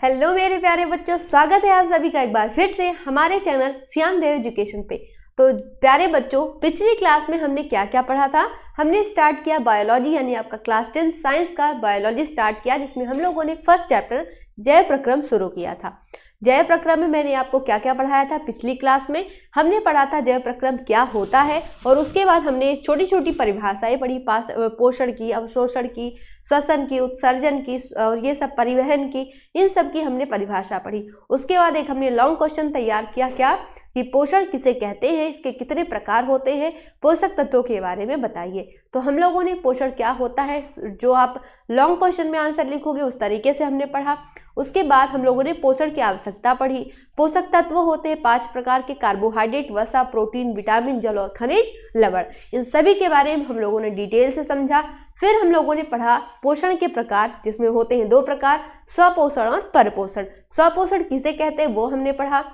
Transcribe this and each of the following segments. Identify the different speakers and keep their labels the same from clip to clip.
Speaker 1: Hello मेरे प्यारे बच्चों, स्वागत है आप सभी का एक बार फिर से हमारे चैनल श्याम देव एजुकेशन पे। तो प्यारे बच्चों, पिछली क्लास में हमने क्या क्या पढ़ा था। हमने स्टार्ट किया बायोलॉजी, यानी आपका क्लास 10 साइंस का बायोलॉजी स्टार्ट किया, जिसमें हम लोगों ने फर्स्ट चैप्टर जैव प्रक्रम शुरू किया था। जैव प्रक्रम में मैंने आपको क्या क्या पढ़ाया था। पिछली क्लास में हमने पढ़ा था जैव प्रक्रम क्या होता है, और उसके बाद हमने छोटी छोटी परिभाषाएं पढ़ी, पोषण की, अवशोषण की, श्वसन की, उत्सर्जन की, और ये सब परिवहन की, इन सब की हमने परिभाषा पढ़ी। उसके बाद एक हमने लॉन्ग क्वेश्चन तैयार किया, क्या कि पोषण किसे कहते हैं, इसके कितने प्रकार होते हैं, पोषक तत्वों के बारे में बताइए। तो हम लोगों ने पोषण क्या होता है, जो आप लॉन्ग क्वेश्चन में आंसर लिखोगे उस तरीके से हमने पढ़ा। उसके बाद हम लोगों ने पोषण की आवश्यकता पढ़ी। पोषक तत्व होते हैं 5 प्रकार के, कार्बोहाइड्रेट, वसा, प्रोटीन, विटामिन, जल और खनिज, लवण। इन सभी के बारे में हम लोगों ने डिटेल से समझा। फिर हम लोगों ने पढ़ा पोषण के प्रकार, जिसमें होते हैं 2 प्रकार, स्वपोषण और परपोषण। स्वपोषण किसे कहते हैं वो हमने पढ़ा,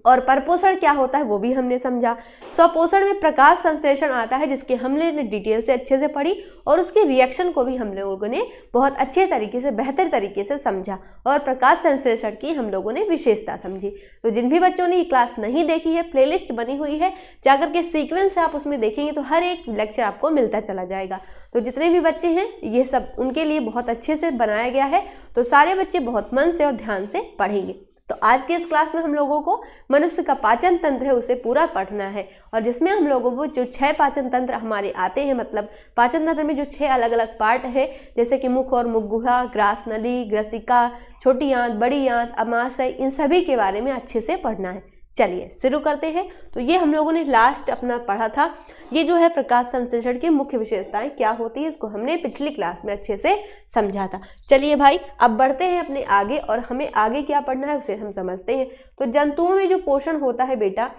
Speaker 1: और परपोषण क्या होता है वो भी हमने समझा। स्वपोषण में प्रकाश संश्लेषण आता है, जिसके हमने डिटेल से अच्छे से पढ़ी, और उसके रिएक्शन को भी हम लोगों ने बहुत अच्छे तरीके से, बेहतर तरीके से समझा, और प्रकाश संश्लेषण की हम लोगों ने विशेषता समझी। तो जिन भी बच्चों ने ये क्लास नहीं देखी है, प्लेलिस्ट बनी हुई है, जाकर के सीक्वेंस से आप उसमें देखेंगे तो हर एक लेक्चर आपको मिलता चला जाएगा। तो जितने भी बच्चे हैं ये सब उनके लिए बहुत अच्छे से बनाया गया है, तो सारे बच्चे बहुत मन से और ध्यान से पढ़ेंगे। तो आज के इस क्लास में हम लोगों को मनुष्य का पाचन तंत्र है उसे पूरा पढ़ना है, और जिसमें हम लोगों को जो 6 पाचन तंत्र हमारे आते हैं, मतलब पाचन तंत्र में जो 6 अलग अलग पार्ट है, जैसे कि मुख और मुखगुहा, ग्रास नली, ग्रसिका, छोटी आंत, बड़ी आंत, अमाशय, इन सभी के बारे में अच्छे से पढ़ना है। चलिए शुरू करते हैं। तो ये हम लोगों ने लास्ट अपना पढ़ा था, ये जो है प्रकाश संश्लेषण की मुख्य विशेषताएं क्या होती है, इसको हमने पिछली क्लास में अच्छे से समझा था। चलिए भाई, अब बढ़ते हैं अपने आगे, और हमें आगे क्या पढ़ना है उसे हम समझते हैं। तो जंतुओं में जो पोषण होता है बेटा,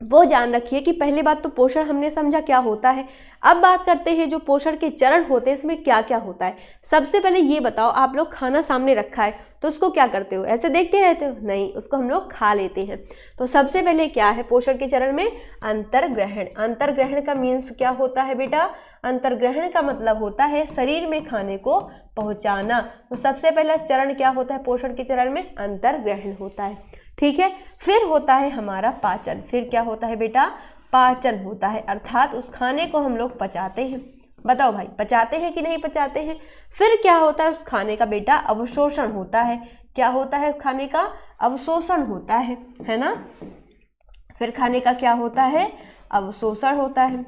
Speaker 1: वो जान रखिए कि पहली बात तो पोषण हमने समझा क्या होता है। अब बात करते हैं जो पोषण के चरण होते हैं, इसमें क्या क्या होता है। सबसे पहले ये बताओ, आप लोग खाना सामने रखा है तो उसको क्या करते हो, ऐसे देखते रहते हो? नहीं, उसको हम लोग खा लेते हैं। तो सबसे पहले क्या है पोषण के चरण में, अंतर्ग्रहण। अंतर्ग्रहण का मीन्स क्या होता है बेटा, अंतर्ग्रहण का मतलब होता है शरीर में खाने को पहुंचाना। तो सबसे पहला चरण क्या होता है पोषण के चरण में, अंतर्ग्रहण होता है, ठीक है। फिर होता है हमारा पाचन। फिर क्या होता है बेटा, पाचन होता है, अर्थात उस खाने को हम लोग पचाते हैं। बताओ भाई, पचाते हैं कि नहीं पचाते हैं। फिर क्या होता है उस खाने का बेटा, अवशोषण होता है। क्या होता है खाने का, अवशोषण होता है ना। फिर खाने का क्या होता है, अवशोषण होता है।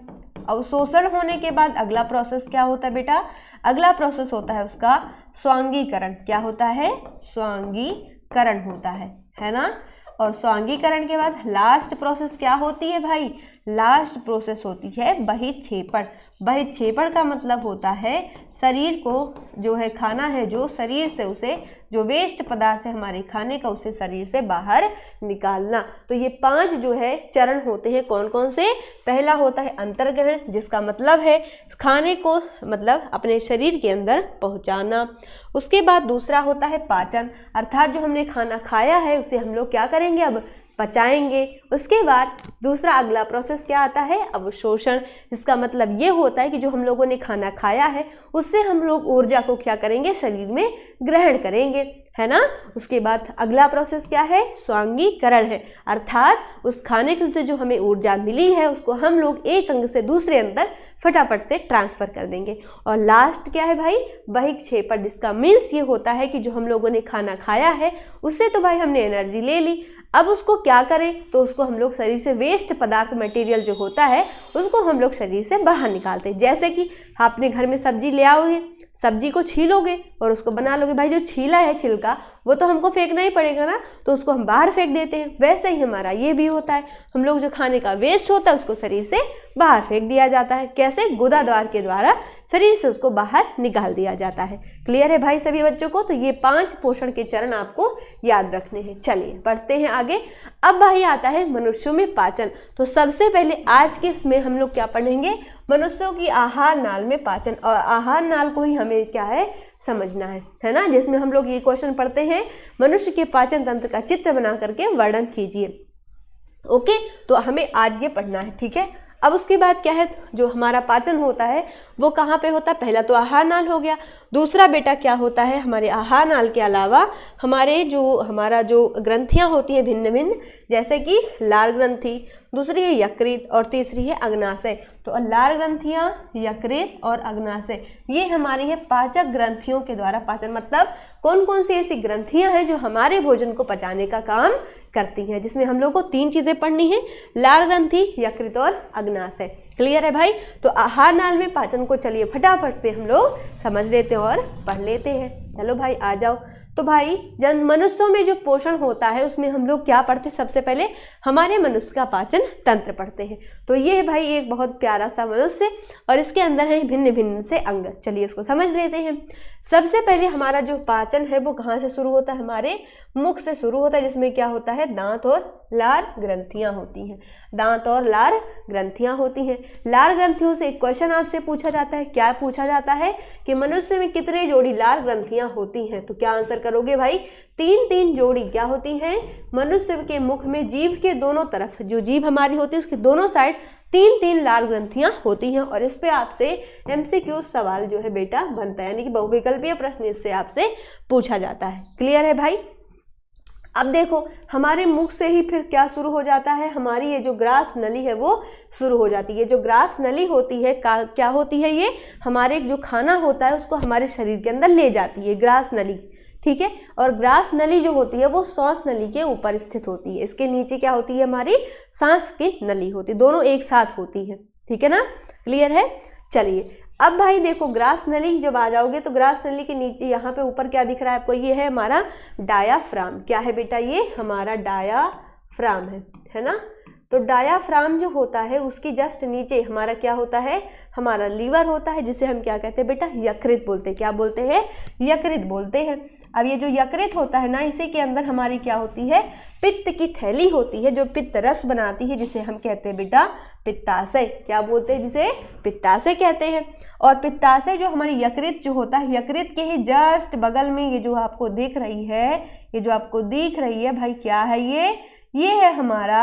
Speaker 1: अवशोषण होने के बाद अगला प्रोसेस क्या होता है बेटा, अगला प्रोसेस होता है उसका स्वांगीकरण। क्या होता है, स्वांगीकरण होता है ना। और स्वांगीकरण के बाद लास्ट प्रोसेस क्या होती है भाई, लास्ट प्रोसेस होती है बहिक्षेपण। बहिक्षेपण का मतलब होता है शरीर को जो है खाना है, जो शरीर से उसे जो वेस्ट पदार्थ है हमारे खाने का, उसे शरीर से बाहर निकालना। तो ये 5 जो है चरण होते हैं, कौन कौन से। पहला होता है अंतर्ग्रहण, जिसका मतलब है खाने को मतलब अपने शरीर के अंदर पहुंचाना। उसके बाद दूसरा होता है पाचन, अर्थात जो हमने खाना खाया है उसे हम लोग क्या करेंगे, अब पचाएंगे। उसके बाद दूसरा अगला प्रोसेस क्या आता है, अवशोषण। इसका मतलब ये होता है कि जो हम लोगों ने खाना खाया है उससे हम लोग ऊर्जा को क्या करेंगे, शरीर में ग्रहण करेंगे, है ना। उसके बाद अगला प्रोसेस क्या है, स्वांगीकरण है, अर्थात उस खाने से जो हमें ऊर्जा मिली है उसको हम लोग एक अंग से दूसरे अंग तक फटाफट से ट्रांसफर कर देंगे। और लास्ट क्या है भाई, बहिक्षेपण, जिसका मीन्स ये होता है कि जो हम लोगों ने खाना खाया है उससे तो भाई हमने एनर्जी ले ली, अब उसको क्या करें, तो उसको हम लोग शरीर से वेस्ट पदार्थ मटेरियल जो होता है उसको हम लोग शरीर से बाहर निकालते हैं। जैसे कि अपने घर में सब्जी ले आओगे, सब्जी को छीलोगे और उसको बना लोगे, भाई जो छीला है छिलका वो तो हमको फेंकना ही पड़ेगा ना, तो उसको हम बाहर फेंक देते हैं। वैसे ही हमारा ये भी होता है, हम लोग जो खाने का वेस्ट होता है उसको शरीर से बाहर फेंक दिया जाता है। कैसे, गुदा द्वार के द्वारा शरीर से उसको बाहर निकाल दिया जाता है। क्लियर है भाई सभी बच्चों को। तो ये 5 पोषण के चरण आपको याद रखने हैं। चलिए बढ़ते हैं आगे। अब भाई आता है मनुष्यों में पाचन। तो सबसे पहले आज के इसमें हम लोग क्या पढ़ेंगे, मनुष्यों की आहार नाल में पाचन, और आहार नाल को ही हमें क्या है समझना है ना। जिसमें हम लोग ये क्वेश्चन पढ़ते हैं, मनुष्य के पाचन तंत्र का चित्र बना करके वर्णन कीजिए। ओके, तो हमें आज ये पढ़ना है, ठीक है। अब उसके बाद क्या है, जो हमारा पाचन होता है वो कहाँ पे होता है, पहला तो आहार नाल हो गया, दूसरा बेटा क्या होता है, हमारे आहार नाल के अलावा हमारा जो ग्रंथियाँ होती हैं भिन्न भिन्न, जैसे कि लार ग्रंथि, दूसरी है यकृत और तीसरी है अग्नाशय। तो लार ग्रंथियाँ, यकृत और अग्नाशय ये हमारी है पाचक ग्रंथियों के द्वारा पाचन, मतलब कौन कौन सी ऐसी ग्रंथियाँ हैं जो हमारे भोजन को पचाने का काम करती हैं, जिसमें हम लोग को 3 चीज़ें पढ़नी है, लार ग्रंथि, यकृत और अग्नाशय। क्लियर है भाई? तो आहार नाल में पाचन को चलिए फटाफट से हम लोग समझ लेते हैं और पढ़ लेते हैं। चलो भाई आ जाओ। तो भाई मनुष्यों में जो पोषण होता है उसमें हम लोग क्या पढ़ते हैं, सबसे पहले हमारे मनुष्य का पाचन तंत्र पढ़ते हैं। तो ये है भाई एक बहुत प्यारा सा मनुष्य और इसके अंदर है भिन्न भिन्न से अंग। चलिए इसको समझ लेते हैं। सबसे पहले हमारा जो पाचन है वो कहाँ से शुरू होता है, हमारे मुख से शुरू होता है, जिसमें क्या होता है, दांत और लार ग्रंथियां होती हैं। दांत और लार ग्रंथियां होती हैं। लार ग्रंथियों से एक क्वेश्चन आपसे पूछा जाता है, क्या पूछा जाता है कि मनुष्य में कितने जोड़ी लार ग्रंथियां होती हैं, तो क्या आंसर करोगे भाई, 3 जोड़ी क्या होती हैं मनुष्य के मुख में, जीभ के दोनों तरफ, जो जीभ हमारी होती है उसके दोनों साइड 3 लार ग्रंथियां होती हैं। और इस पे आपसे MCQ सवाल जो है बेटा बनता है, यानी कि बहुविकल्पीय प्रश्न इससे आपसे पूछा जाता है। क्लियर है भाई? अब देखो हमारे मुख से ही फिर क्या शुरू हो जाता है, हमारी ये जो ग्रास नली है वो शुरू हो जाती है। जो ग्रास नली होती है क्या होती है, ये हमारे जो खाना होता है उसको हमारे शरीर के अंदर ले जाती है, ग्रास नली। ठीक है, और ग्रास नली जो होती है वो श्वास नली के ऊपर स्थित होती है। इसके नीचे क्या होती है, हमारी सांस की नली होती है, दोनों एक साथ होती है। ठीक है ना, क्लियर है? चलिए अब भाई देखो ग्रास नली जब आ जाओगे तो ग्रास नली के नीचे यहाँ पे ऊपर क्या दिख रहा है आपको, ये है हमारा डायाफ्राम। क्या है बेटा, ये हमारा डायाफ्राम है ना। तो डायाफ्राम जो होता है उसकी जस्ट नीचे हमारा क्या होता है, हमारा लीवर होता है, जिसे हम क्या कहते हैं बेटा, यकृत बोलते हैं। क्या बोलते हैं, यकृत बोलते हैं। अब ये जो यकृत होता है ना, इसी के अंदर हमारी क्या होती है, पित्त की थैली होती है जो पित्त रस बनाती है, जिसे हम कहते हैं बेटा पित्ताशय। क्या बोलते हैं, जिसे पित्ताशय कहते हैं। और पित्ताशय जो हमारी यकृत जो होता है, यकृत के ही जस्ट बगल में ये जो आपको दिख रही है, भाई क्या है ये है हमारा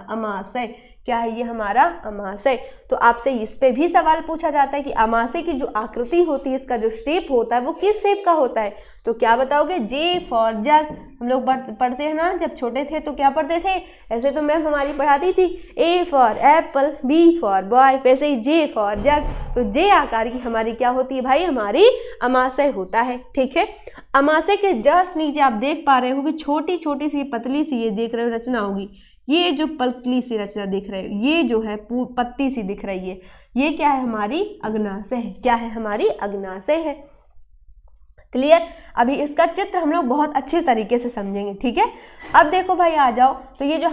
Speaker 1: अमाशय। क्या है ये, हमारा अमाशय। तो आपसे इस पे भी सवाल पूछा जाता है कि अमाशय की जो आकृति होती है, इसका जो शेप होता है वो किस शेप का होता है, तो क्या बताओगे, जे फॉर जग। हम लोग पढ़ते हैं ना, जब छोटे थे तो क्या पढ़ते थे, ऐसे तो मैम हमारी पढ़ाती थी, A for apple, B for boy, वैसे ही जे फॉर जग। तो जे आकार की हमारी क्या होती है भाई, हमारी अमाशय होता है। ठीक है, अमाशय के जस्ट नीचे आप देख पा रहे हो कि छोटी छोटी सी पतली सी ये देख रहे हो रचना होगी, ये जो पतली सी रचना दिख रही है, ये जो है पत्ती सी दिख रही है, ये क्या है, हमारी अग्नाशय है। क्या है, हमारी अग्नाशय है। क्लियर? अभी इसका चित्र हम लोग बहुत अच्छे तरीके से समझेंगे। ठीक है, अब देखो भाई आ जाओ। तो ये जो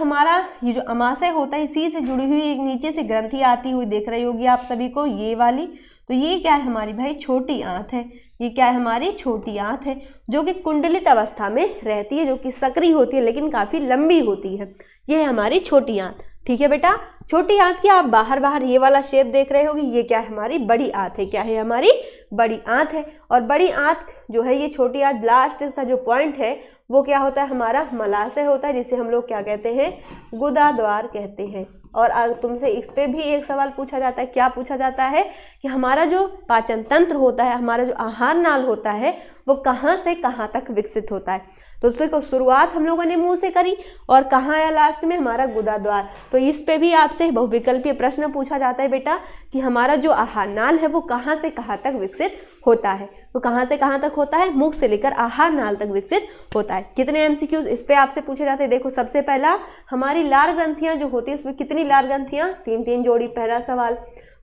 Speaker 1: अमाशय होता है, इसी से जुड़ी हुई एक नीचे से ग्रंथि आती हुई देख रही होगी आप सभी को, ये वाली। तो ये क्या है हमारी भाई, छोटी आंत है। ये क्या है, हमारी छोटी आंत है, जो कि कुंडलित अवस्था में रहती है, जो कि सक्रिय होती है लेकिन काफी लंबी होती है। ये है हमारी छोटी आंत। ठीक है बेटा, छोटी आंत की आप बाहर ये वाला शेप देख रहे होगी, ये क्या है, हमारी बड़ी आंत है। क्या है, हमारी बड़ी आंत है। और बड़ी आंत जो है, ये छोटी आंत लास्ट का जो पॉइंट है वो क्या होता है, हमारा मलाशय होता है, जिसे हम लोग क्या कहते हैं, गुदाद्वार कहते हैं। और तुमसे इस पे भी एक सवाल पूछा जाता है, क्या पूछा जाता है कि हमारा जो पाचन तंत्र होता है, हमारा जो आहार नाल होता है, वो कहाँ से कहाँ तक विकसित होता है। तो उसको शुरुआत हम लोगों ने मुंह से करी और कहाँ आया लास्ट में, हमारा गुदाद्वार। तो इस पे भी आपसे बहुविकल्पीय प्रश्न पूछा जाता है बेटा कि हमारा जो आहार नाल है वो कहाँ से कहाँ तक विकसित होता है। तो कहाँ से कहाँ तक होता है, मुख से लेकर आहार नाल तक विकसित होता है। कितने MCQs इस पे आपसे पूछे जाते हैं। देखो सबसे पहला, हमारी लार ग्रंथियां जो होती है उसमें कितनी लार ग्रंथियां, 3 जोड़ी, पहला सवाल।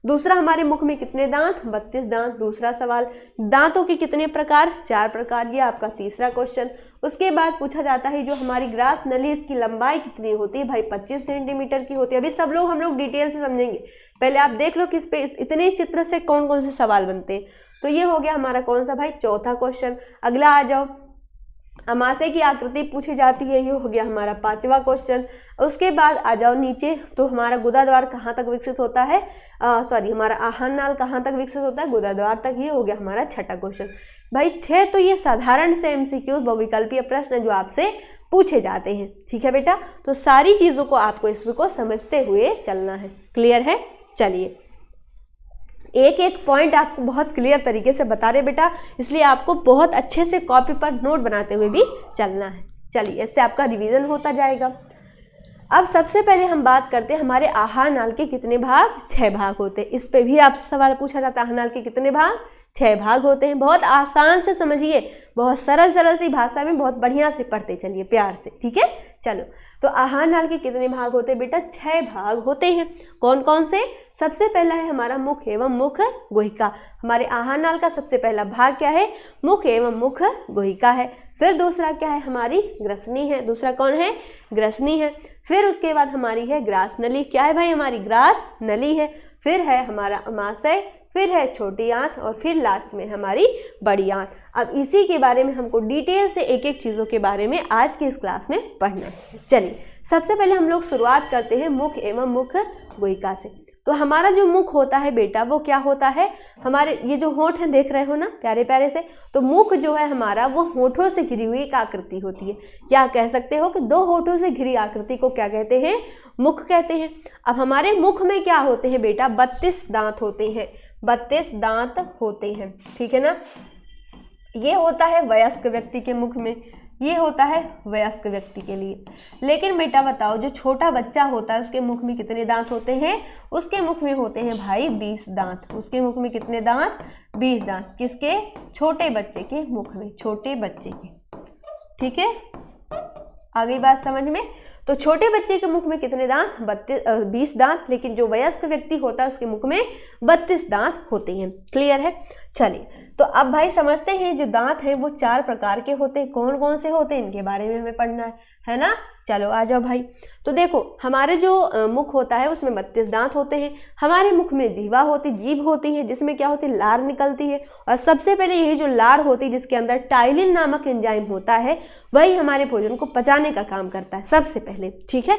Speaker 1: दूसरा, हमारे मुख में कितने दांत, 32 दांत, दूसरा सवाल। दांतों के कितने प्रकार, 4 प्रकार, ये आपका तीसरा क्वेश्चन। उसके बाद पूछा जाता है जो हमारी ग्रास नली, इसकी लंबाई कितनी होती है, भाई 25 सेंटीमीटर की होती है। अभी सब लोग हम लोग डिटेल से समझेंगे, पहले आप देख लो कि इस पे इतने चित्र से कौन कौन से सवाल बनते हैं। तो ये हो गया हमारा कौन सा भाई, चौथा क्वेश्चन। अगला आ जाओ, अमाशय की आकृति पूछी जाती है, ये हो गया हमारा 5वां क्वेश्चन। उसके बाद आ जाओ नीचे, तो हमारा गुदाद्वार कहाँ तक विकसित होता है, हमारा आहार नाल कहाँ तक विकसित होता है, गुदाद्वार तक। ये हो गया हमारा 6ठा क्वेश्चन। भाई 6 तो ये साधारण से MCQ बहुविकल्पीय प्रश्न जो आपसे पूछे जाते हैं। ठीक है बेटा, तो सारी चीज़ों को आपको इसको समझते हुए चलना है। क्लियर है? चलिए, एक एक पॉइंट आपको बहुत क्लियर तरीके से बता रहे बेटा, इसलिए आपको बहुत अच्छे से कॉपी पर नोट बनाते हुए भी चलना है। चलिए, इससे आपका रिवीजन होता जाएगा। अब सबसे पहले हम बात करते हैं हमारे आहार नाल के कितने भाग? 6 भाग होते हैं। इस पे भी आपसे सवाल पूछा जाता है, आहार नाल के कितने भाग? 6 भाग होते हैं। बहुत आसान से समझिए, बहुत सरल सी भाषा में बहुत बढ़िया से पढ़ते चलिए, प्यार से। ठीक है, चलो, तो आहार नाल के कितने भाग होते हैं बेटा? 6 भाग होते हैं। कौन कौन से? सबसे पहला है हमारा मुख एवं मुख गुहिका। हमारे आहार नाल का सबसे पहला भाग क्या है? मुख एवं मुख गुहिका है। फिर दूसरा क्या है? हमारी ग्रसनी है। दूसरा कौन है? ग्रसनी है। फिर उसके बाद हमारी है ग्रास नली। क्या है भाई? हमारी ग्रास नली है। फिर है हमारा अमाशय, फिर है छोटी आंत, और फिर लास्ट में हमारी बड़ी आंत। अब इसी के बारे में हमको डिटेल से एक एक चीज़ों के बारे में आज की इस क्लास में पढ़ना है। चलिए, सबसे पहले हम लोग शुरुआत करते हैं मुख एवं मुख गुहिका से। तो हमारा जो मुख होता है बेटा, वो क्या होता है? हमारे ये जो होंठ हैं, देख रहे हो ना प्यारे प्यारे से, तो मुख जो है हमारा, वो होठों से घिरी हुई एक आकृति होती है। क्या कह सकते हो कि 2 होठों से घिरी आकृति को क्या कहते हैं? मुख कहते हैं। अब हमारे मुख में क्या होते हैं बेटा? 32 दांत होते हैं। 32 दांत होते हैं। ठीक है ना? ये होता है वयस्क व्यक्ति के मुख में, ये होता है वयस्क व्यक्ति के लिए। लेकिन बेटा बताओ, जो छोटा बच्चा होता है उसके मुख में कितने दांत होते हैं? उसके मुख में होते हैं भाई 20 दांत। उसके मुख में कितने दांत? 20 दांत। किसके? छोटे बच्चे के मुख में, छोटे बच्चे के। ठीक है, आ गई बात समझ में? तो छोटे बच्चे के मुख में कितने दांत? 20 दांत। लेकिन जो वयस्क व्यक्ति होता है उसके मुख में 32 दांत होते हैं। क्लियर है? चलिए, तो अब भाई समझते हैं, जो दांत हैं वो 4 प्रकार के होते हैं। कौन कौन से होते हैं इनके बारे में हमें पढ़ना है ना? चलो आ जाओ भाई। तो देखो, हमारे जो मुख होता है उसमें 32 दांत होते हैं। हमारे मुख में जीभ होती है, जिसमें क्या होती है? लार निकलती है। और सबसे पहले यही जो लार होती है, जिसके अंदर टाइलिन नामक एंजाइम होता है, वही हमारे भोजन को पचाने का काम करता है सबसे पहले। ठीक है,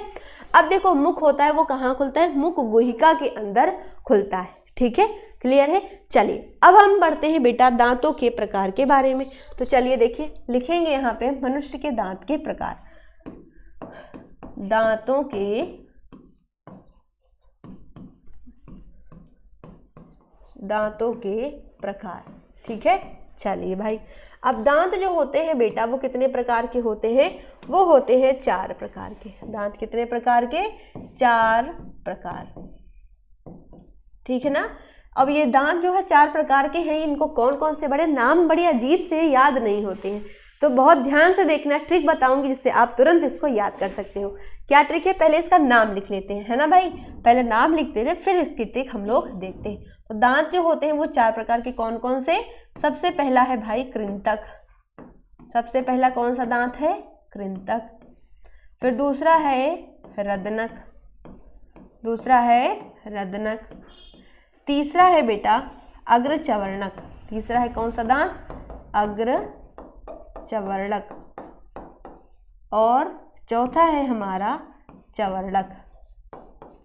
Speaker 1: अब देखो, मुख होता है वो कहाँ खुलता है? मुख गुहिका के अंदर खुलता है। ठीक है, क्लियर है? चलिए, अब हम बढ़ते हैं बेटा दांतों के प्रकार के बारे में। तो चलिए देखिए, लिखेंगे यहाँ पे मनुष्य के दांत के प्रकार। दांतों के प्रकार। ठीक है, चलिए भाई, अब दांत जो होते हैं बेटा, वो कितने प्रकार के होते हैं? वो होते हैं 4 प्रकार के। दांत कितने प्रकार के? 4 प्रकार। ठीक है ना? अब ये दांत जो है 4 प्रकार के हैं। इनको कौन कौन से? बड़े नाम बड़े अजीब से याद नहीं होते हैं, तो बहुत ध्यान से देखना। ट्रिक बताऊंगी जिससे आप तुरंत इसको याद कर सकते हो। क्या ट्रिक है? पहले इसका नाम लिख लेते हैं, है ना भाई? पहले नाम लिखते हैं, फिर इसकी ट्रिक हम लोग देखते हैं। तो दांत जो होते हैं वो 4 प्रकार के। कौन कौन से? सबसे पहला है भाई कृंतक। सबसे पहला कौन सा दांत है? कृंतक। फिर दूसरा है रदनक। दूसरा है रदनक। तीसरा है बेटा अग्रचवर्णक। तीसरा है कौन सा दांत? अग्रचवर्णक। और चौथा है हमारा चवर्णक।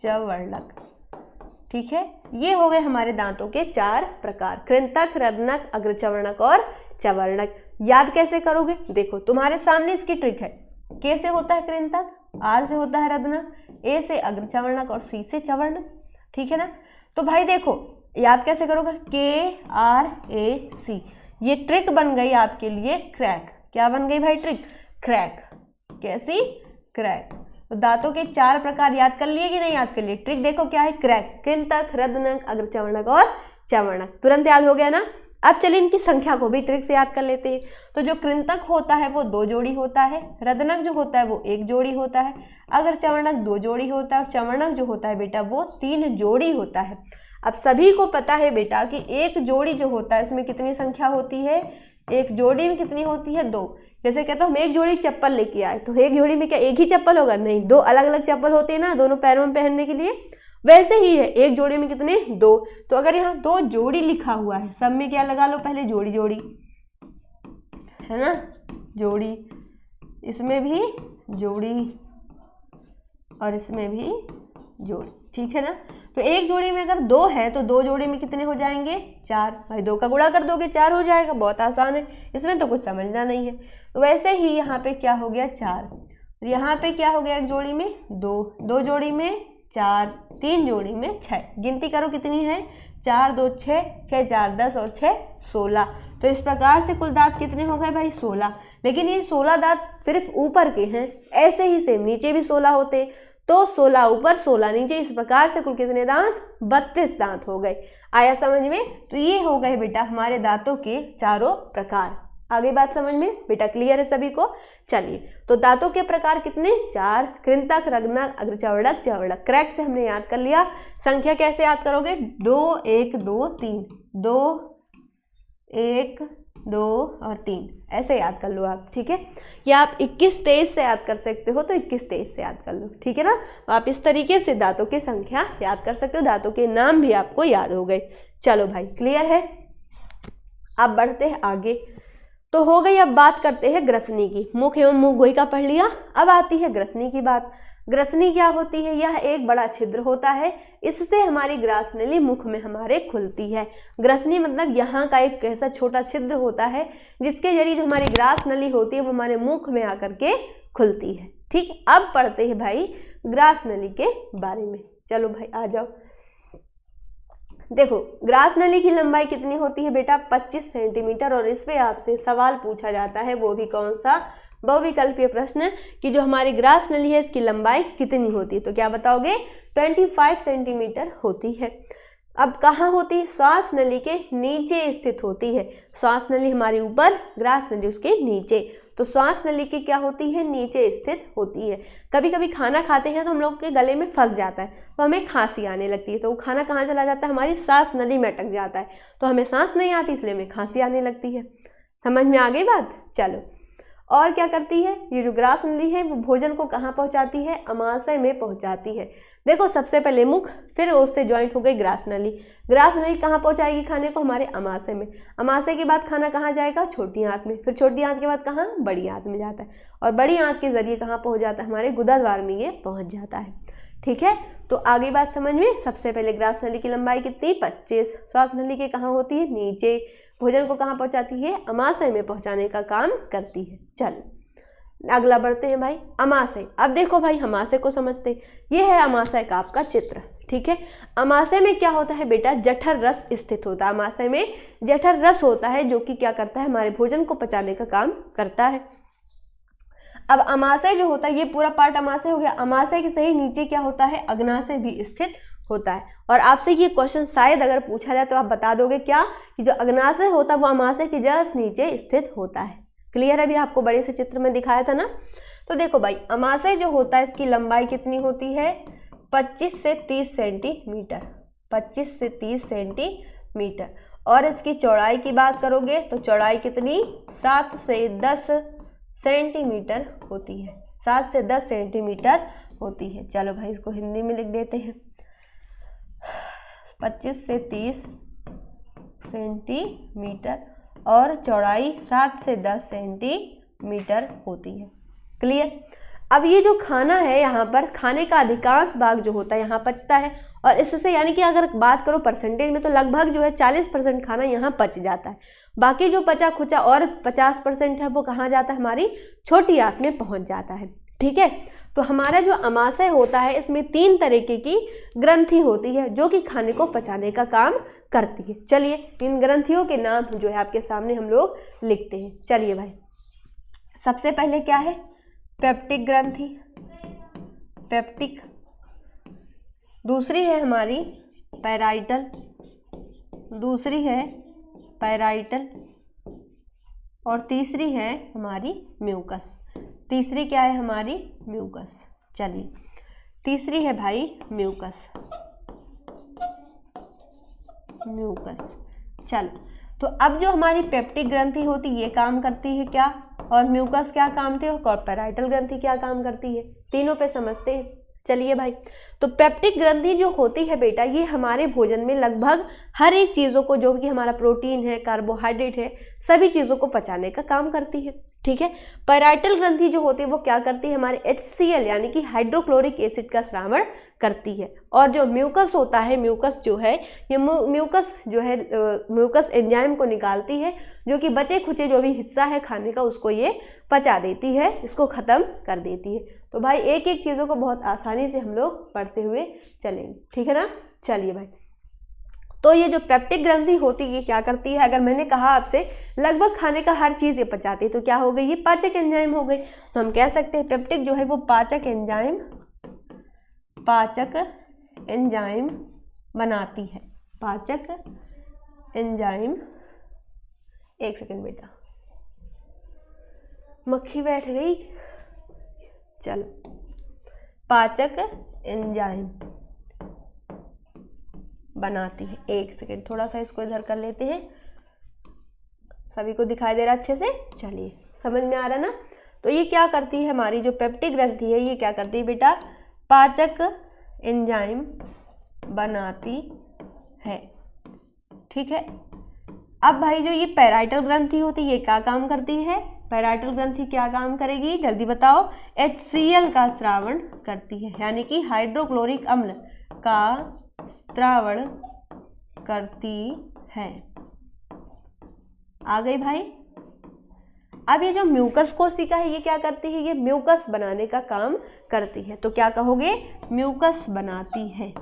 Speaker 1: चवर्णक। ठीक है, ये हो गए हमारे दांतों के 4 प्रकार, कृंतक, रदनक, अग्रचवर्णक और चवर्णक। याद कैसे करोगे? देखो, तुम्हारे सामने इसकी ट्रिक है। के से होता है कृंतक, आर से होता है रदनक, ए से अग्रचवर्णक और सी से चवर्णक। ठीक है ना? तो भाई देखो, याद कैसे करोगे? KRAC। ये ट्रिक बन गई आपके लिए क्रैक। क्या बन गई भाई ट्रिक? क्रैक। कैसी? क्रैक। तो दांतों के 4 प्रकार याद कर लिए कि नहीं याद कर लिए? ट्रिक देखो क्या है? क्रैक। कृंतक, रदनक, अग्रचवर्णक और चवर्णक। तुरंत याद हो गया ना? अब चलिए इनकी संख्या को भी ट्रिक से याद कर लेते हैं। तो जो कृंतक होता है वो 2 जोड़ी होता है, रदनक जो होता है वो 1 जोड़ी होता है, अग्रचवर्णक 2 जोड़ी होता है, और चवर्णक जो होता है बेटा वो 3 जोड़ी होता है। अब सभी को पता है बेटा कि 1 जोड़ी जो होता है उसमें कितनी संख्या होती है? 1 जोड़ी में कितनी होती है? 2। जैसे कहते हो हम 1 जोड़ी चप्पल लेके आए, तो 1 जोड़ी में क्या 1 ही चप्पल होगा? नहीं, 2 अलग अलग चप्पल होते हैं ना, दोनों पैरों में पहनने के लिए। वैसे ही है, 1 जोड़ी में कितने? 2। तो अगर यहाँ 2 जोड़ी लिखा हुआ है, सब में क्या लगा लो पहले? जोड़ी जोड़ी, है ना? जोड़ी। इसमें भी जोड़ी और इसमें भी जोड़ी, ठीक है ना। तो एक जोड़ी में अगर 2 है तो 2 जोड़ी में कितने हो जाएंगे 4। भाई 2 का गुणा कर दोगे 4 हो जाएगा, बहुत आसान है, इसमें तो कुछ समझना नहीं है। तो वैसे ही यहाँ पे क्या हो गया 4, यहाँ पे क्या हो गया एक जोड़ी में 2, 2 जोड़ी में 4, 3 जोड़ी में 6। गिनती करो कितनी है 4 2 6, 6 4 10 और 6 16। तो इस प्रकार से कुल दांत कितने हो गए भाई 16। लेकिन ये 16 दांत सिर्फ ऊपर के हैं, ऐसे ही सेम नीचे भी 16 होते, तो 16 ऊपर 16 नीचे, इस प्रकार से कुल कितने दांत 32 दांत हो गए। आया समझ में। तो ये हो गए बेटा हमारे दांतों के चारों प्रकार। आगे बात समझ में बेटा क्लियर है सभी को। चलिए तो दांतों के प्रकार कितने 4, कृंतक, रग्नक, अग्रचर्वणक, चर्वणक। क्रैक से हमने याद कर लिया। संख्या कैसे याद करोगे 2 1 2 3, 2 1 2 और 3 ऐसे याद कर लो आप, ठीक है। या आप 21 23 से याद कर सकते हो, तो 21 23 से याद कर लो, ठीक है ना। आप इस तरीके से दांतों की संख्या याद कर सकते हो, दांतों के नाम भी आपको याद हो गए। चलो भाई क्लियर है। अब बढ़ते हैं आगे। तो हो गई, अब बात करते हैं ग्रसनी की। मुख एवं मुख गोहिका पढ़ लिया, अब आती है ग्रसनी की बात। ग्रसनी क्या होती है, यह एक बड़ा छिद्र होता है, इससे हमारी ग्रास नली मुख में हमारे खुलती है। ग्रसनी मतलब यहाँ का एक ऐसा छोटा छिद्र होता है जिसके जरिए जो हमारी ग्रास नली होती है वो हमारे मुख में आकर के खुलती है, ठीक। अब पढ़ते हैं भाई ग्रास नली के बारे में। चलो भाई आ जाओ। देखो ग्रास नली की लंबाई कितनी होती है बेटा 25 सेंटीमीटर, और इस पे आपसे सवाल पूछा जाता है, वो भी कौन सा, बहुविकल्पीय प्रश्न, कि जो हमारी ग्रास नली है इसकी लंबाई कितनी होती है। तो क्या बताओगे 25 सेंटीमीटर होती है। अब कहाँ होती है, श्वास नली के नीचे स्थित होती है। श्वास नली हमारी ऊपर, ग्रास नली उसके नीचे। तो श्वास नली की क्या होती है नीचे स्थित होती है। कभी कभी खाना खाते हैं तो हम लोग के गले में फंस जाता है, तो हमें खांसी आने लगती है, तो वो खाना कहाँ चला जाता है हमारी सांस नली में अटक जाता है, तो हमें सांस नहीं आती इसलिए हमें खांसी आने लगती है। समझ में आ गई बात। चलो और क्या करती है, ये जो ग्रास नली है वो भोजन को कहाँ पहुँचाती है, अमाशय में पहुँचाती है। देखो सबसे पहले मुख, फिर उससे ज्वाइंट हो गई ग्रास नली। ग्रास नली कहाँ पहुँचाएगी खाने को, हमारे अमाशय में। अमाशय के बाद खाना कहाँ जाएगा, छोटी आंत में, फिर छोटी आंत के बाद कहाँ, बड़ी आंत में जाता है, और बड़ी आंत के जरिए कहाँ पहुँच जाता है, हमारे गुदाद्वार में ये पहुँच जाता है, ठीक है। तो आगे बात समझ में। सबसे पहले ग्रास नली की लंबाई कितनी 25, श्वास नली के कहाँ होती है नीचे, भोजन को कहाँ पहुँचाती है, अमाशय में पहुँचाने का काम करती है। चलो अगला बढ़ते हैं भाई अमाशय। अब देखो भाई अमाशय को समझते, ये है अमाशय का आपका चित्र, ठीक है। अमाशय में क्या होता है बेटा, जठर रस स्थित होता है। अमाशय में जठर रस होता है जो कि क्या करता है, हमारे भोजन को पचाने का काम करता है। अब अमाशय जो होता है, ये पूरा पार्ट अमाशय हो गया। अमाशय के सही नीचे क्या होता है, अग्नाशय भी स्थित होता है। और आपसे ये क्वेश्चन शायद अगर पूछा जाए तो आप बता दोगे क्या, कि जो अग्नाशय होता है वो अमाशय के जस्ट नीचे स्थित होता है। क्लियर है, अभी आपको बड़े से चित्र में दिखाया था ना। तो देखो भाई अमाशय जो होता है इसकी लंबाई कितनी होती है 25 से 30 सेंटीमीटर, 25 से 30 सेंटीमीटर। और इसकी चौड़ाई की बात करोगे तो चौड़ाई कितनी 7 से 10 सेंटीमीटर होती है, 7 से 10 सेंटीमीटर होती है। चलो भाई इसको हिंदी में लिख देते हैं, 25 से 30 सेंटीमीटर और चौड़ाई 7 से 10 सेंटीमीटर होती है। क्लियर। अब ये जो खाना है यहाँ पर, खाने का अधिकांश भाग जो होता है यहाँ पचता है, और इससे यानी कि अगर बात करो परसेंटेज में तो लगभग जो है 40% खाना यहाँ पच जाता है। बाकी जो बचा खुचा और 50% है वो कहाँ जाता है, हमारी छोटी आंत में पहुँच जाता है, ठीक है। तो हमारा जो अमाशय होता है इसमें 3 तरीके की ग्रंथि होती है जो कि खाने को पचाने का काम करती है। चलिए इन ग्रंथियों के नाम जो है आपके सामने हम लोग लिखते हैं। चलिए भाई सबसे पहले क्या है, पेप्टिक ग्रंथि, पेप्टिक। दूसरी है हमारी पैराइटल, दूसरी है पैराइटल। और तीसरी है हमारी म्यूकस। तीसरी क्या है हमारी म्यूकस। चलिए तीसरी है भाई म्यूकस, म्यूकस। चलो तो अब जो हमारी पेप्टिक ग्रंथि होती है ये काम करती है क्या, और म्यूकस क्या काम करती है, और पैराइटल ग्रंथि क्या काम करती है, तीनों पे समझते हैं। चलिए भाई तो पेप्टिक ग्रंथि जो होती है बेटा ये हमारे भोजन में लगभग हर एक चीज़ों को, जो कि हमारा प्रोटीन है, कार्बोहाइड्रेट है, सभी चीज़ों को पचाने का काम करती है, ठीक है। पैराइटल ग्रंथि जो होती है वो क्या करती है, हमारे HCl यानी कि हाइड्रोक्लोरिक एसिड का स्रावण करती है। और जो म्यूकस होता है, म्यूकस जो है ये म्यूकस एंजाइम को निकालती है, जो कि बचे खुचे जो भी हिस्सा है खाने का उसको ये पचा देती है, इसको ख़त्म कर देती है। तो भाई एक एक चीज़ों को बहुत आसानी से हम लोग पढ़ते हुए चलेंगे, ठीक है ना। चलिए भाई, तो ये जो पेप्टिक ग्रंथि होती है ये क्या करती है, अगर मैंने कहा आपसे लगभग खाने का हर चीज़ ये पचाती है, तो क्या हो गई, ये पाचक एंजाइम हो गई। तो हम कह सकते हैं पेप्टिक जो है वो पाचक एंजाइम बनाती है, पाचक एंजाइम। एक सेकंड बेटा, मक्खी बैठ गई, चलो, पाचक एंजाइम बनाती है। एक सेकेंड, थोड़ा सा इसको इधर कर लेते हैं, सभी को दिखाई दे रहा अच्छे से, चलिए समझ में आ रहा ना। तो ये क्या करती है, हमारी जो पेप्टिक ग्रंथि है ये क्या करती है बेटा, पाचक एंजाइम बनाती है, ठीक है। अब भाई जो ये पैराइटल ग्रंथि होती है ये क्या काम करती है, पैराइटल ग्रंथि क्या काम करेगी जल्दी बताओ, HCl का स्रावण करती है, यानी कि हाइड्रोक्लोरिक अम्ल का स्रावण करती है। आ गई भाई। अब ये जो म्यूकस कोशिका है ये क्या करती है, ये म्यूकस बनाने का काम करती है। तो क्या कहोगे, म्यूकस बनाती है,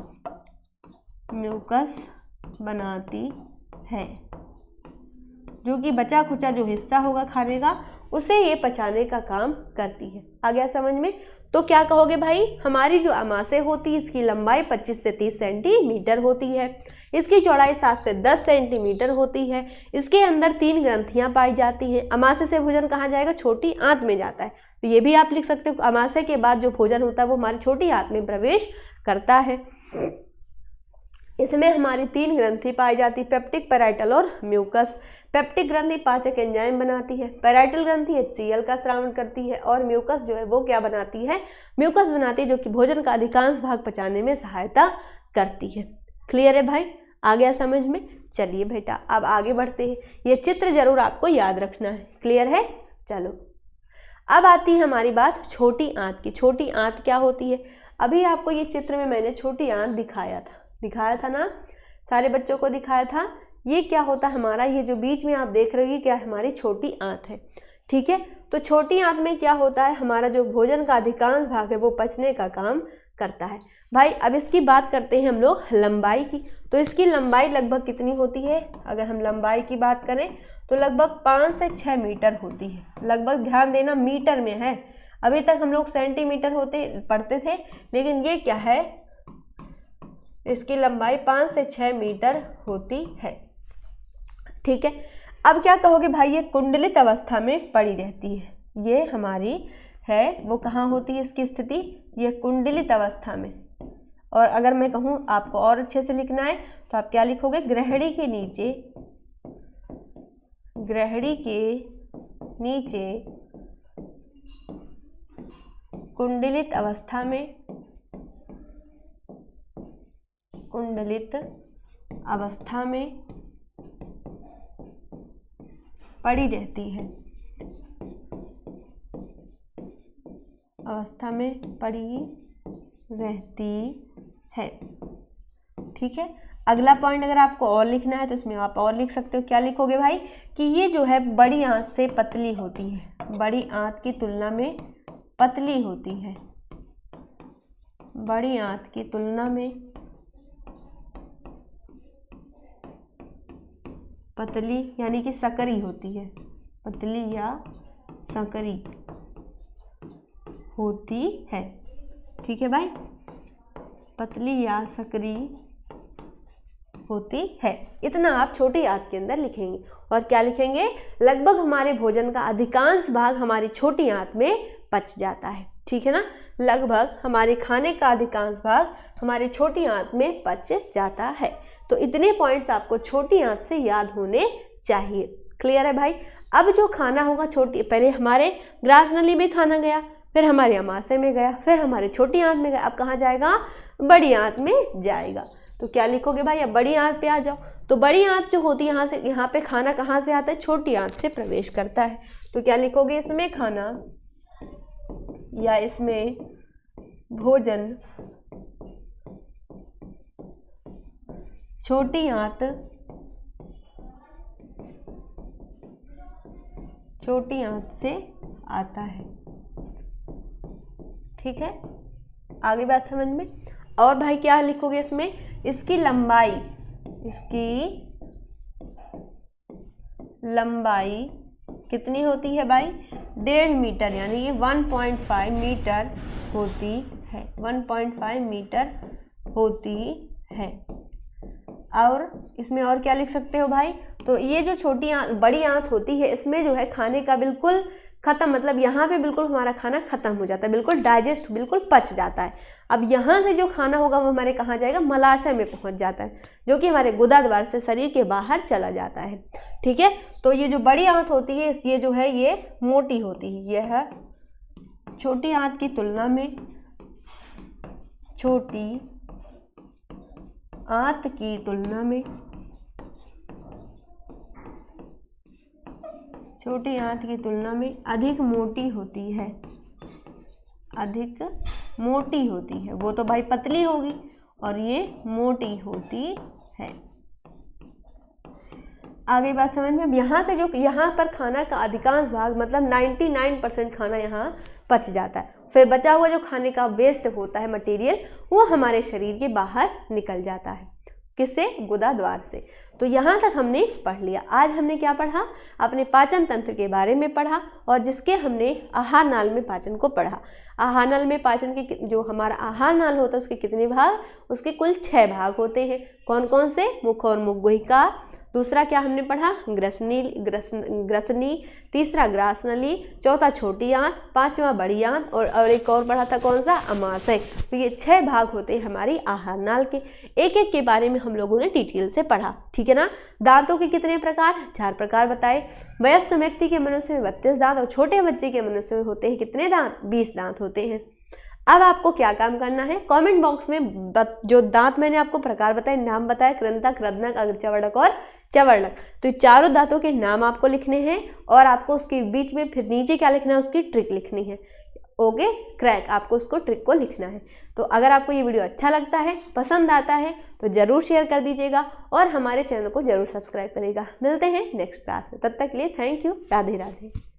Speaker 1: म्यूकस बनाती है, जो कि बचा खुचा जो हिस्सा होगा खाने का उसे ये पचाने का काम करती है। आ गया समझ में। तो क्या कहोगे भाई, हमारी जो अमाशय होती है इसकी लंबाई 25 से 30 सेंटीमीटर होती है, इसकी चौड़ाई 7 से 10 सेंटीमीटर होती है, इसके अंदर 3 ग्रंथियां पाई जाती हैं। अमाशय से भोजन कहाँ जाएगा, छोटी आंत में जाता है। तो ये भी आप लिख सकते हो, अमाशय के बाद जो भोजन होता है वो हमारी छोटी आंत में प्रवेश करता है। इसमें हमारी 3 ग्रंथि पाई जाती है, पेप्टिक, पैराइटल और म्यूकस। पेप्टिक ग्रंथि पाचक एंजाइम बनाती है, पैराइटल ग्रंथि HCl का स्रावण करती है, और म्यूकस जो है वो क्या बनाती है, म्यूकस बनाती है, जो कि भोजन का अधिकांश भाग पचाने में सहायता करती है। क्लियर है भाई, आ गया समझ में। चलिए बेटा अब आगे बढ़ते हैं, ये चित्र जरूर आपको याद रखना है। क्लियर है, चलो अब आती है हमारी बात छोटी आंत की। छोटी आंत क्या होती है, अभी आपको ये चित्र में मैंने छोटी आंत दिखाया था ना, सारे बच्चों को दिखाया था। ये क्या होता है हमारा, ये जो बीच में आप देख रहे हो ये क्या है, हमारी छोटी आंत है, ठीक है। तो छोटी आंत में क्या होता है, हमारा जो भोजन का अधिकांश भाग है वो पचने का काम करता है। भाई अब इसकी बात करते हैं हम लोग लंबाई की। तो इसकी लंबाई लगभग कितनी होती है, अगर हम लंबाई की बात करें तो लगभग 5 से 6 मीटर होती है। लगभग ध्यान देना मीटर में है, अभी तक हम लोग सेंटीमीटर पढ़ते थे, लेकिन ये क्या है, इसकी लंबाई 5 से 6 मीटर होती है, ठीक है। अब क्या कहोगे भाई, ये कुंडलित अवस्था में पड़ी रहती है, ये हमारी है वो कहाँ होती है इसकी स्थिति, ये कुंडलित अवस्था में। और अगर मैं कहूँ आपको और अच्छे से लिखना है तो आप क्या लिखोगे, ग्रहणी के नीचे कुंडलित अवस्था में पड़ी रहती है, अवस्था में पड़ी रहती है, ठीक है। अगला पॉइंट अगर आपको और लिखना है तो इसमें आप और लिख सकते हो, क्या लिखोगे भाई, कि ये जो है बड़ी आंत से पतली होती है, बड़ी आंत की तुलना में पतली होती है, बड़ी आंत की तुलना में पतली यानी कि सकरी होती है, पतली या सकरी होती है, ठीक है भाई, पतली या सकरी होती है। इतना आप छोटी आंत के अंदर लिखेंगे। और क्या लिखेंगे, लगभग हमारे भोजन का अधिकांश भाग हमारी छोटी आंत में पच जाता है, ठीक है ना। लगभग हमारे खाने का अधिकांश भाग हमारी छोटी आंत में पच जाता है। तो इतने पॉइंट्स आपको छोटी आंत से याद होने चाहिए। क्लियर है भाई। अब जो खाना होगा छोटी, पहले हमारे ग्रास नली में खाना गया, फिर हमारे अमाशय में गया, फिर हमारे छोटी आंत में गया, अब कहाँ जाएगा, बड़ी आंत में जाएगा। तो क्या लिखोगे भाई, अब बड़ी आंत पे आ जाओ। तो बड़ी आंत जो होती है यहाँ पे खाना कहाँ से आता है, छोटी आंत से प्रवेश करता है। तो क्या लिखोगे, इसमें खाना या इसमें भोजन छोटी आंत से आता है। ठीक है, आगे बात समझ में। और भाई क्या लिखोगे इसमें, इसकी लंबाई कितनी होती है भाई, 1.5 मीटर, यानी ये 1.5 मीटर होती है, 1.5 मीटर होती है। और इसमें और क्या लिख सकते हो भाई, तो ये जो बड़ी आंत होती है, इसमें जो है खाने का बिल्कुल खत्म, मतलब यहाँ पे बिल्कुल हमारा खाना खत्म हो जाता है, बिल्कुल डाइजेस्ट, बिल्कुल पच जाता है। अब यहाँ से जो खाना होगा वो हमारे कहाँ जाएगा, मलाशय में पहुँच जाता है, जो कि हमारे गुदा द्वार से शरीर के बाहर चला जाता है। ठीक है, तो ये जो बड़ी आंत होती है, ये जो है ये मोटी होती है, यह है छोटी आंत की तुलना में, छोटी आंत की तुलना में, छोटी आंत की तुलना में अधिक मोटी होती है, अधिक मोटी होती है। वो तो भाई पतली होगी और ये मोटी होती है। आगे बात समझ में। यहाँ से जो यहाँ पर खाना का अधिकांश भाग, मतलब 99% खाना यहाँ पच जाता है, फिर बचा हुआ जो खाने का वेस्ट होता है मटेरियल, वो हमारे शरीर के बाहर निकल जाता है। किससे, गुदा द्वार से। तो यहाँ तक हमने पढ़ लिया। आज हमने क्या पढ़ा, अपने पाचन तंत्र के बारे में पढ़ा, और जिसके हमने आहार नाल में पाचन को पढ़ा। आहार नाल में पाचन के जो हमारा आहार नाल होता है उसके कितने भाग, उसके कुल 6 भाग होते हैं। कौन कौन से, मुख और मुखगुहिका, दूसरा क्या हमने पढ़ा, ग्रसनी, तीसरा ग्रासनली, चौथा छोटी आंत, पांचवा बड़ी आंत, और एक और पढ़ा था कौन सा, अमाशय। तो ये 6 भाग होते हैं हमारी आहार नाल के। एक एक के बारे में हम लोगों ने डिटेल से पढ़ा। ठीक है ना। दांतों के कितने प्रकार, 4 प्रकार बताए। वयस्क व्यक्ति के मनुष्य में 32 दांत, और छोटे बच्चे के मनुष्य में होते हैं कितने दांत, 20 दांत होते हैं। अब आपको क्या काम करना है, कमेंट बॉक्स में जो दांत मैंने आपको प्रकार बताए, नाम बताया, कृंतक, रत्नक, अग्रचवर्णक और चवर्णक, तो चारों दांतों के नाम आपको लिखने हैं, और आपको उसके बीच में फिर नीचे क्या लिखना है, उसकी ट्रिक लिखनी है। ओके, क्रैक, आपको उसको ट्रिक को लिखना है। तो अगर आपको ये वीडियो अच्छा लगता है, पसंद आता है, तो ज़रूर शेयर कर दीजिएगा, और हमारे चैनल को ज़रूर सब्सक्राइब करिएगा। मिलते हैं नेक्स्ट क्लास में, तब तक के लिए थैंक यू, राधे राधे।